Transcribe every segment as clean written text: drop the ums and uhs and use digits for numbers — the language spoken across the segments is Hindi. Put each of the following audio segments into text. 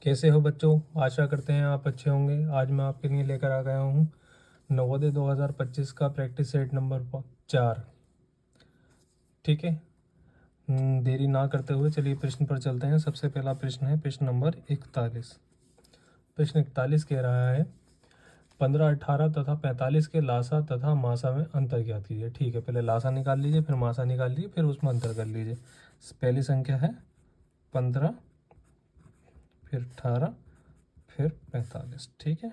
कैसे हो बच्चों? आशा करते हैं आप अच्छे होंगे। आज मैं आपके लिए लेकर आ गया हूँ नवोदय 2025 का प्रैक्टिस सेट नंबर 4। ठीक है, देरी ना करते हुए चलिए प्रश्न पर चलते हैं। सबसे पहला प्रश्न है प्रश्न नंबर 41। प्रश्न 41 कह रहा है 15, 18 तथा 45 के लासा तथा मासा में अंतर ज्ञात कीजिए। ठीक है, पहले लासा निकाल लीजिए, फिर मासा निकाल लीजिए, फिर उसमें अंतर कर लीजिए। पहली संख्या है 15, फिर 18, फिर 45। ठीक है,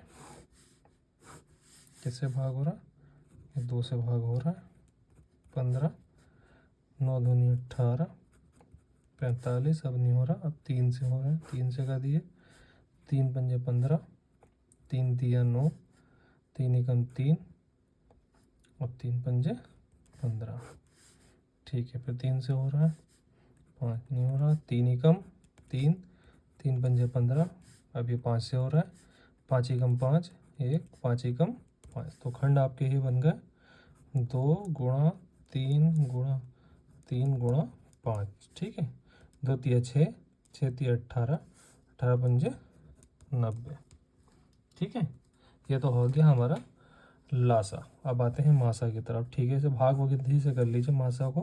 किससे भाग हो रहा है? ये 2 से भाग हो रहा है। 15, 9 दूनी 18, 45 अब नहीं हो रहा, अब 3 से हो रहा है। 3 से कर दिए, 3 पंजे 15, 3 दिया 9, 3 एकम 3, अब 3 पंजे 15। ठीक है, फिर 3 से हो रहा है, 5 नहीं हो रहा, 3 एकम 3, 3 पंजे 15, अब ये 5 से हो रहा है, 5 एकम 5, 1, 5 एकम 5। तो खंड आपके ही बन गए 2 गुणा 3 गुणा 3 गुणा 5। ठीक है, 2 तिया 6, 6 तिया 18, 18 पंजे 90। ठीक है, ये तो हो गया हमारा लासा। अब आते हैं मासा की तरफ। ठीक है, इसे भाग विधि से कर लीजिए। मासा को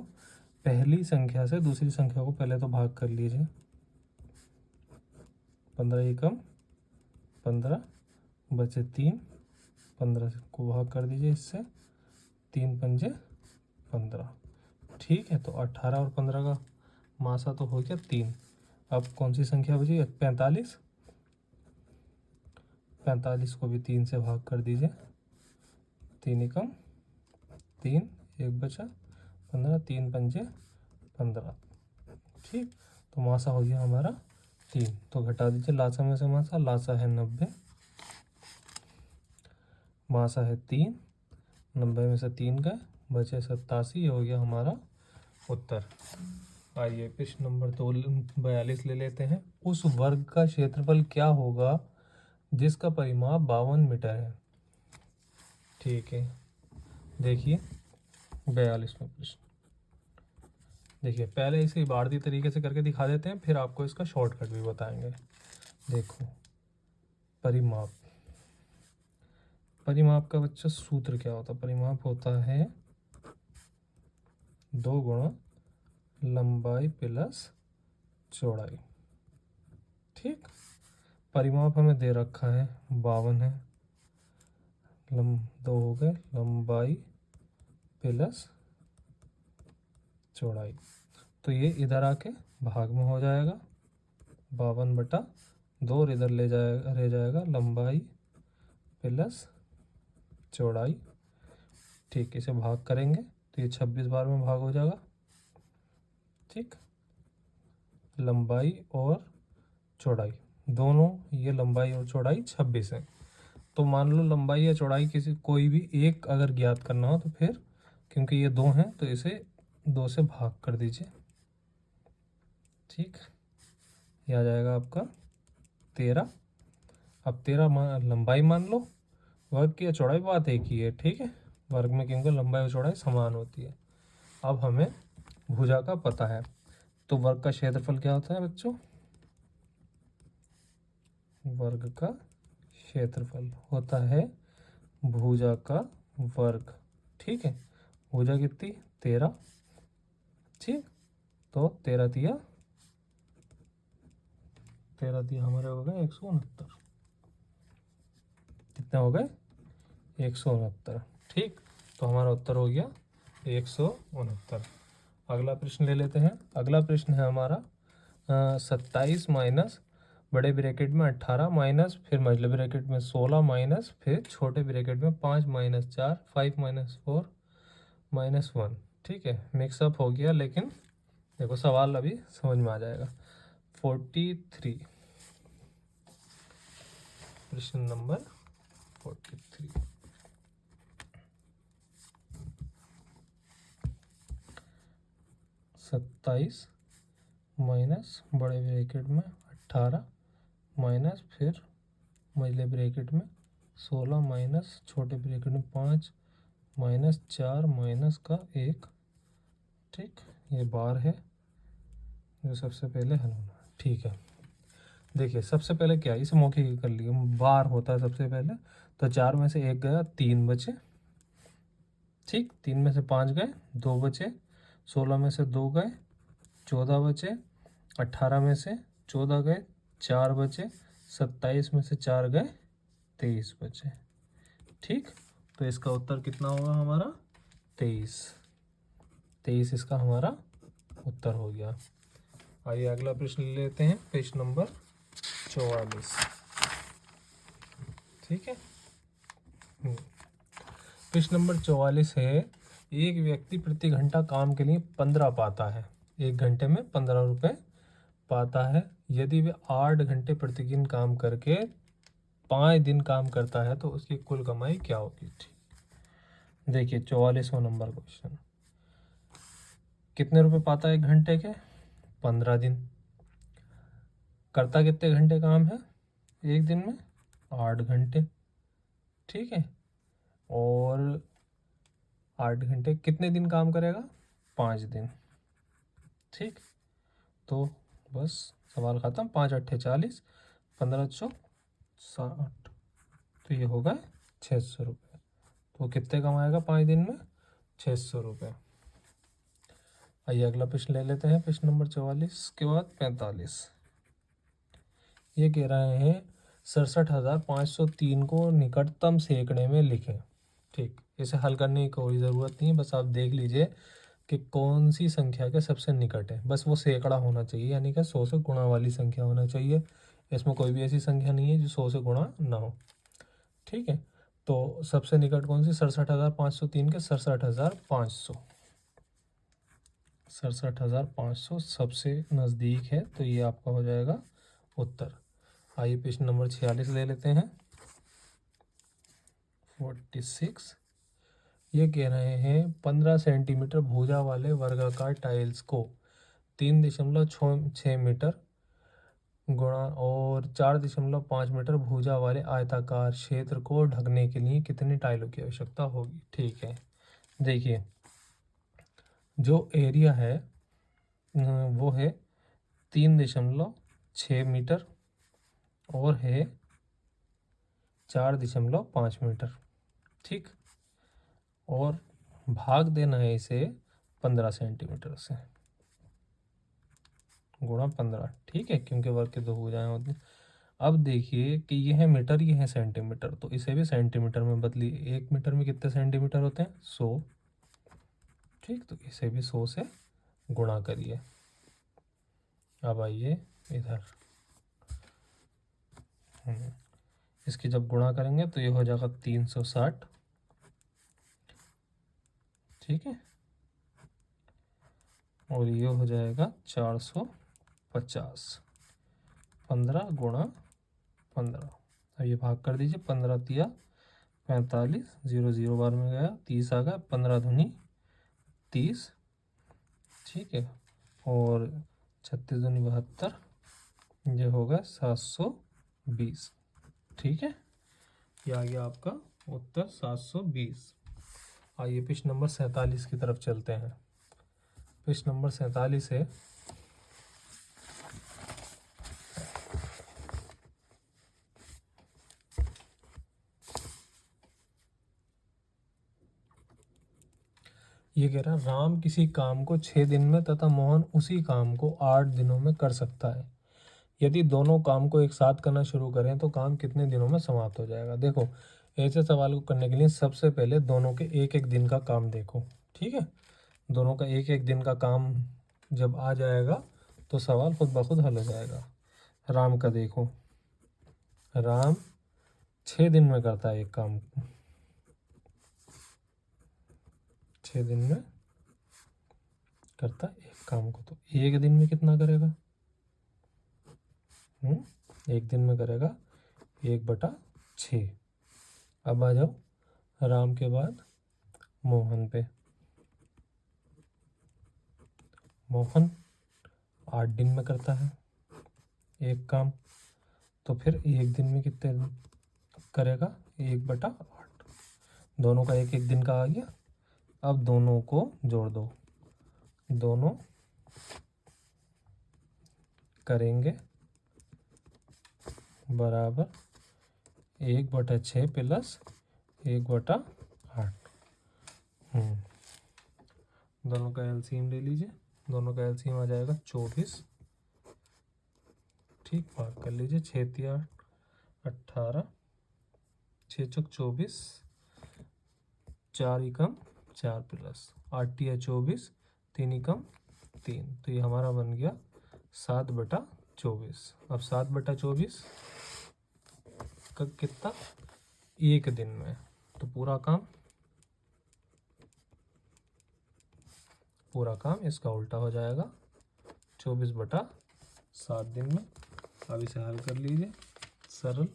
पहली संख्या से दूसरी संख्या को पहले तो भाग कर लीजिए। 15 एकम 15 बचे 3, 15 को भाग कर दीजिए इससे, 3 पंजे 15। ठीक है, तो 18 और 15 का मासा तो हो गया 3। अब कौन सी संख्या बची? 45। 45 को भी 3 से भाग कर दीजिए, 3 एकम 3, 1 बचा 15, 3 पंजे 15। ठीक, तो मासा हो गया हमारा 3। तो घटा दीजिए लासा में से मासा। लासा है 90, मासा है 3, 90 में से 3 गए, बचे 87। ये हो गया हमारा उत्तर। आइए प्रश्न नंबर 42 ले लेते हैं। उस वर्ग का क्षेत्रफल क्या होगा जिसका परिमाप 52 मीटर है? ठीक है, देखिए 42वां प्रश्न। देखिए, पहले इसे इबारती तरीके से करके दिखा देते हैं, फिर आपको इसका शॉर्टकट भी बताएंगे। देखो, परिमाप, परिमाप का बच्चा सूत्र क्या होता है? परिमाप होता है 2 गुणा लंबाई प्लस चौड़ाई। ठीक, परिमाप हमें दे रखा है 52 है, 2 हो गए लंबाई प्लस चौड़ाई, तो ये इधर आके भाग में हो जाएगा 52/2, और इधर ले जाएगा, रह जाएगा लंबाई प्लस चौड़ाई। ठीक, इसे भाग करेंगे तो ये 26 बार में भाग हो जाएगा। ठीक, लंबाई और चौड़ाई दोनों, ये लंबाई और चौड़ाई 26 है। तो मान लो लंबाई या चौड़ाई किसी कोई भी एक अगर ज्ञात करना हो तो फिर, क्योंकि ये 2 हैं तो इसे 2 से भाग कर दीजिए। ठीक, ये आ जाएगा आपका 13। अब 13 लंबाई मान लो, वर्ग की चौड़ाई बात एक ही है। ठीक है, वर्ग में क्योंकि लंबाई और चौड़ाई समान होती है। अब हमें भुजा का पता है, तो वर्ग का क्षेत्रफल क्या होता है बच्चों? वर्ग का क्षेत्रफल होता है भुजा का वर्ग। ठीक है, भुजा कितनी? 13। ठीक, तो 13 तिया हमारे हो गए 169। कितने हो गए? 169। ठीक, तो हमारा उत्तर हो गया 169। अगला प्रश्न ले लेते हैं। अगला प्रश्न है हमारा 27 माइनस बड़े ब्रैकेट में 18 माइनस फिर मझले ब्रैकेट में 16 माइनस फिर छोटे ब्रैकेट में 5 माइनस 4, 5 माइनस 4 माइनस 1। ठीक है, मिक्सअप हो गया, लेकिन देखो सवाल अभी समझ में आ जाएगा। 43, प्रश्न नंबर 43। 27 माइनस बड़े ब्रैकेट में 18 माइनस फिर मझले ब्रैकेट में 16 माइनस छोटे ब्रैकेट में 5 माइनस 4 माइनस का 1। ठीक, ये बार है जो सबसे पहले हल होना है। ठीक है, देखिए सबसे पहले क्या है, इसे मौखिक ही कर लिए, बार होता है सबसे पहले, तो 4 में से 1 गया, 3 बचे, ठीक, 3 में से 5 गए, 2 बचे, 16 में से 2 गए, 14 बचे, 18 में से 14 गए, 4 बचे, 27 में से 4 गए, 23 बचे, ठीक। तो इसका उत्तर कितना होगा हमारा, 23। 23 इसका हमारा उत्तर हो गया। आइए अगला प्रश्न ले लेते हैं, प्रश्न नंबर 44, ठीक है। प्रश्न नंबर 44 है, एक व्यक्ति प्रति घंटा काम के लिए 15 पाता है, 1 घंटे में 15 रुपये पाता है। यदि वे 8 घंटे प्रतिदिन काम करके 5 दिन काम करता है तो उसकी कुल कमाई क्या होगी। ठीक, देखिए 44वां नंबर क्वेश्चन, कितने रुपए पाता है 1 घंटे के, 15 दिन। करता कितने घंटे काम है एक दिन में, 8 घंटे, ठीक है। और 8 घंटे कितने दिन काम करेगा, 5 दिन, ठीक। तो बस सवाल ख़त्म, 5 अट्ठे 40, 15 चौ 60, तो ये होगा 600 रुपये। तो कितने कमाएगा 5 दिन में, 600 रुपये। आइए अगला प्रश्न ले लेते हैं, प्रश्न नंबर 44 के बाद 45। ये कह रहे हैं 67,503 को निकटतम सैकड़े में लिखें। ठीक, इसे हल करने की कोई ज़रूरत नहीं है, बस आप देख लीजिए कि कौन सी संख्या के सबसे निकट है, बस वो सैकड़ा होना चाहिए, यानी कि 100 से गुणा वाली संख्या होना चाहिए। इसमें कोई भी ऐसी संख्या नहीं है जो 100 से गुणा ना हो, ठीक है। तो सबसे निकट कौन सी, 67,503 के 67,500, 67,500 सबसे नज़दीक है, तो ये आपका हो जाएगा उत्तर। आइए प्रश्न नंबर 46 ले लेते हैं, 46। ये कह रहे हैं 15 सेंटीमीटर भुजा वाले वर्गाकार टाइल्स को 3.6 मीटर गुणा और 4.5 मीटर भुजा वाले आयताकार क्षेत्र को ढकने के लिए कितनी टाइलों की आवश्यकता होगी। ठीक है, देखिए जो एरिया है वो है 3.6 मीटर और है 4.5 मीटर, ठीक। और भाग देना है इसे 15 सेंटीमीटर से, गुणा 15, ठीक है, क्योंकि वर्ग के 2 भुजाएं होती हैं। अब देखिए कि ये है मीटर, ये है सेंटीमीटर, तो इसे भी सेंटीमीटर में बदलिए। 1 मीटर में कितने सेंटीमीटर होते हैं, 100, ठीक। तो इसे भी 100 से गुणा करिए। अब आइए इधर, इसकी जब गुणा करेंगे तो ये हो जाएगा 360, ठीक है, और ये हो जाएगा 450, 15 गुणा 15। अब ये भाग कर दीजिए, 15 तिया 45, 0 0 बार में गया, 30 आ गया, 15 दूनी 30, ठीक है, और 36 दूनी 72, ये होगा 720, ठीक है। ये आ गया आपका उत्तर 720। आइए प्रश्न नंबर 47 की तरफ चलते हैं। प्रश्न नंबर 47 है, ये कह रहा है राम किसी काम को 6 दिन में तथा मोहन उसी काम को 8 दिनों में कर सकता है। यदि दोनों काम को एक साथ करना शुरू करें तो काम कितने दिनों में समाप्त हो जाएगा। देखो ऐसे सवाल को करने के लिए सबसे पहले दोनों के एक एक दिन का काम देखो, ठीक है। दोनों का एक एक दिन का काम जब आ जाएगा तो सवाल खुद ब खुद हल हो जाएगा। राम का देखो, राम 6 दिन में करता है एक काम, 6 दिन में करता है एक काम को, तो एक दिन में कितना करेगा, एक दिन में करेगा 1/6। अब आ जाओ राम के बाद मोहन पे, मोहन 8 दिन में करता है एक काम, तो फिर एक दिन में कितने करेगा, 1/8। दोनों का एक एक दिन का आ गया। अब दोनों को जोड़ दो, दोनों करेंगे बराबर 1/6 प्लस 1/8। दोनों का एलसीएम ले लीजिए, दोनों का एलसीएम आ जाएगा 24। ठीक, भाग कर लीजिए, 6 तिया 18, 6 चौक 24, 4 एकम 4 प्लस 8 तिया 24, 3 एकम 3, तो ये हमारा बन गया 7/24। अब 7/24 का कितना, एक दिन में, तो पूरा काम इसका उल्टा हो जाएगा, 24/7 दिन में। अब इसे हल कर लीजिए, सरल।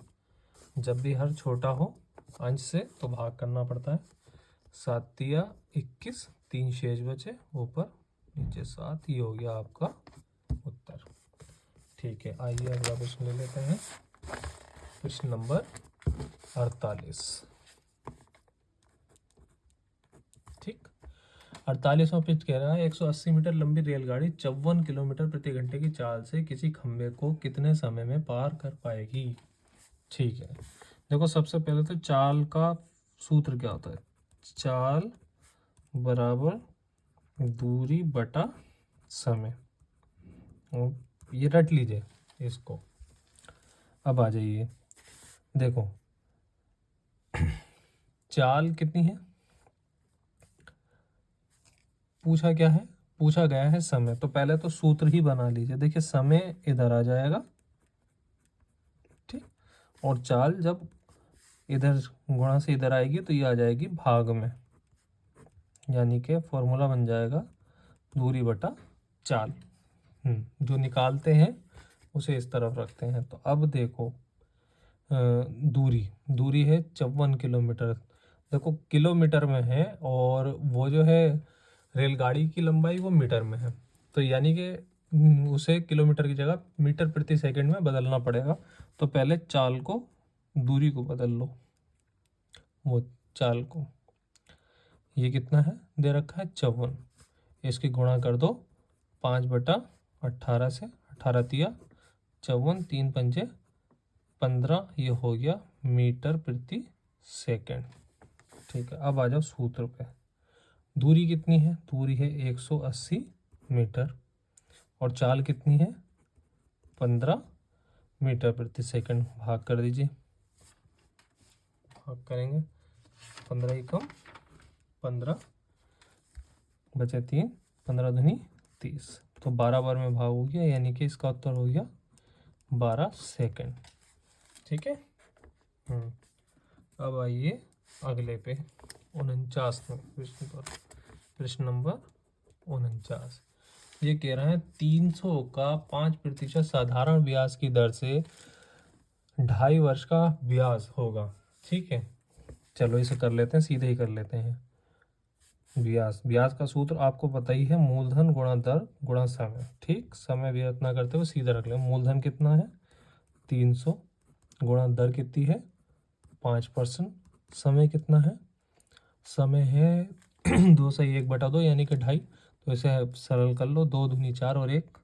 जब भी हर छोटा हो अंश से तो भाग करना पड़ता है। 7 तिया 21, 3 शेष बचे, ऊपर नीचे 7, ये हो गया आपका उत्तर। ठीक है, आइए अगला प्रश्न ले लेते हैं। प्रश्न नंबर 48। ठीक, 48वां प्रश्न कह रहा है 180 मीटर लंबी रेलगाड़ी 54 किलोमीटर प्रति घंटे की चाल से किसी खंभे को कितने समय में पार कर पाएगी। ठीक है, देखो सबसे पहले तो चाल का सूत्र क्या होता है, चाल बराबर दूरी बटा समय, ये रट लीजिए इसको। अब आ जाइए, देखो चाल कितनी है, पूछा क्या है, पूछा गया है समय, तो पहले तो सूत्र ही बना लीजिए। देखिए समय इधर आ जाएगा, ठीक, और चाल जब इधर गुणा से इधर आएगी तो ये आ जाएगी भाग में, यानी कि फॉर्मूला बन जाएगा दूरी बटा चाल। जो निकालते हैं उसे इस तरफ रखते हैं। तो अब देखो दूरी है 54 किलोमीटर, देखो किलोमीटर में है, और वो जो है रेलगाड़ी की लंबाई वो मीटर में है, तो यानी कि उसे किलोमीटर की जगह मीटर प्रति सेकंड में बदलना पड़ेगा। तो पहले चाल को, दूरी को बदल लो, वो चाल को, ये कितना है दे रखा है 54, इसकी गुणा कर दो 5/18 से, 18 तिया 54, 3 पंजे 15, ये हो गया मीटर प्रति सेकंड। ठीक है, अब आ जाओ सूत्र पे। दूरी कितनी है, दूरी है 180 मीटर, और चाल कितनी है 15 मीटर प्रति सेकंड। भाग कर दीजिए, भाग करेंगे, 15 एकम 15 बचे 3, 15 दूनी 30, तो 12 बार में भाग हो गया, यानी कि इसका उत्तर हो गया 12 सेकंड। ठीक है, अब आइए अगले पे 49वें प्रश्न पर। प्रश्न नंबर 49, ये कह रहा है 300 का 5% साधारण ब्याज की दर से 2.5 वर्ष का ब्याज होगा। ठीक है, चलो इसे कर लेते हैं, सीधे ही कर लेते हैं। ब्याज का सूत्र आपको पता ही है, मूलधन गुणा दर गुणा समय। ठीक, समय व्यर्थ ना करते हुए सीधा रख लें। मूलधन कितना है 300, गुणा दर कितनी है 5%, समय कितना है, समय है 2 से 1/2 यानी कि 2.5, तो इसे सरल कर लो, 2 दूनी 4 और 1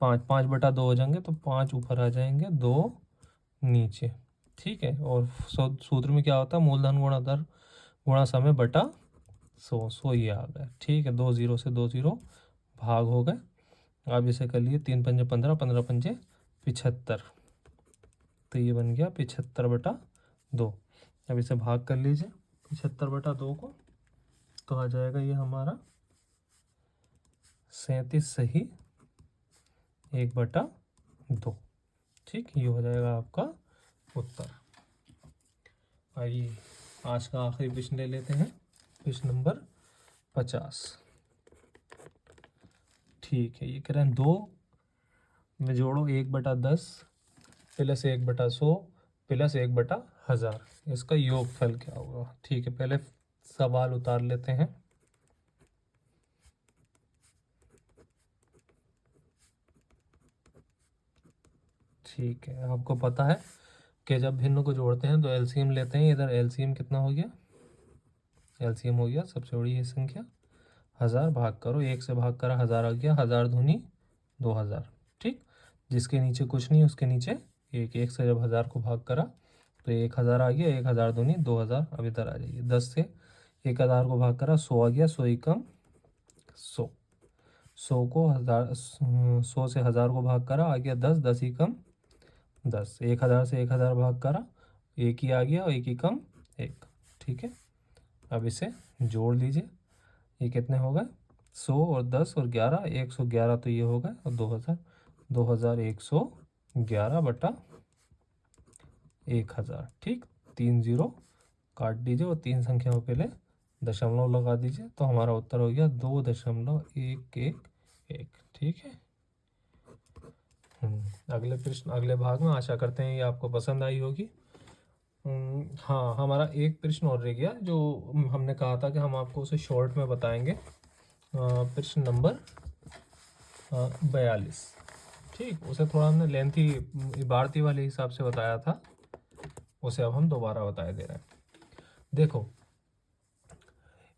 5, 5/2 हो जाएंगे, तो 5 ऊपर आ जाएंगे, 2 नीचे। ठीक है, और सूत्र में क्या होता है, मूलधन गुणा दर गुणा समय बटा 100 ये आ गया। ठीक है, 2 0 से 2 0 भाग हो गए। अब इसे कर लिए, 3 पंजे 15, 15 पंजे 75, तो ये बन गया 75/2। अब इसे भाग कर लीजिए 75/2 को, तो आ जाएगा ये हमारा 37 सही 1/2। ठीक, ये हो जाएगा आपका उत्तर। आइए आज का आखिरी प्रश्न ले लेते हैं, प्रश्न नंबर 50। ठीक है, ये कह रहे हैं 2 में जोड़ो 1/10 प्लस 1/100 प्लस 1/1000, इसका योगफल क्या होगा। ठीक है, पहले सवाल उतार लेते हैं। ठीक है, आपको पता है कि जब भिन्न को जोड़ते हैं तो एलसीएम लेते हैं। इधर एलसीएम कितना हो गया, एलसीएम हो गया सबसे बड़ी ये संख्या 1000, भाग करो 1 से भाग करा 1000 आ गया, 1000 दूनी 2000। ठीक, जिसके नीचे कुछ नहीं उसके नीचे एक से जब 1000 को भाग करा तो 1000 आ गया, 1000 दूनी 2000। अब इधर आ जाइए, 10 से 1000 को भाग करा 100 आ गया, 100 एकम 100। 100 को 1000, 100 से 1000 को भाग करा आ गया 10, 10 एकम 10। 1000 से 1000 भाग करा, एक ही आ गया और एक एकम 1। ठीक है, अब इसे जोड़ लीजिए, ये कितने हो गए 100 और 10 और 11, 111 तो ये हो गए, और 2000, 2111 बटा 1000। ठीक, 3 0 काट दीजिए और 3 संख्याओं के लिए दशमलव लगा दीजिए, तो हमारा उत्तर हो गया 2.111। ठीक है। अगले प्रश्न, अगले भाग में आशा करते हैं ये आपको पसंद आई होगी। हाँ, हमारा एक प्रश्न और रह गया जो हमने कहा था कि हम आपको उसे शॉर्ट में बताएंगे। प्रश्न नंबर 42। ठीक, उसे थोड़ा हमने लेंथी इबारती वाले हिसाब से बताया था, उसे अब हम दोबारा बताए दे रहे हैं। देखो,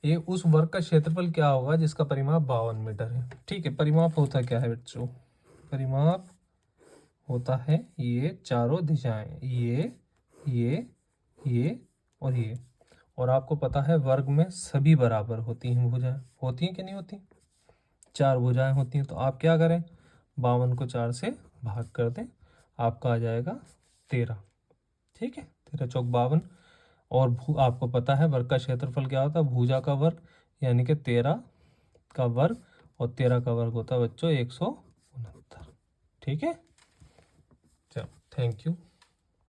ये उस वर्ग का क्षेत्रफल क्या होगा जिसका परिमाप 52 मीटर है। ठीक है, परिमाप होता क्या है बच्चों, परिमाप होता है ये चारों दिशाएं, ये और ये। और आपको पता है वर्ग में सभी बराबर होती हैं भुजाएं, होती हैं कि नहीं होती, 4 भुजाएं होती हैं। तो आप क्या करें, 52 को 4 से भाग कर दें, आपका आ जाएगा 13। ठीक है, 13 चौक 52। और आपको पता है वर्ग का क्षेत्रफल क्या होता है, भुजा का वर्ग, यानी कि 13 का वर्ग, और 13 का वर्ग होता है बच्चों 169। ठीक है, चलो, थैंक यू।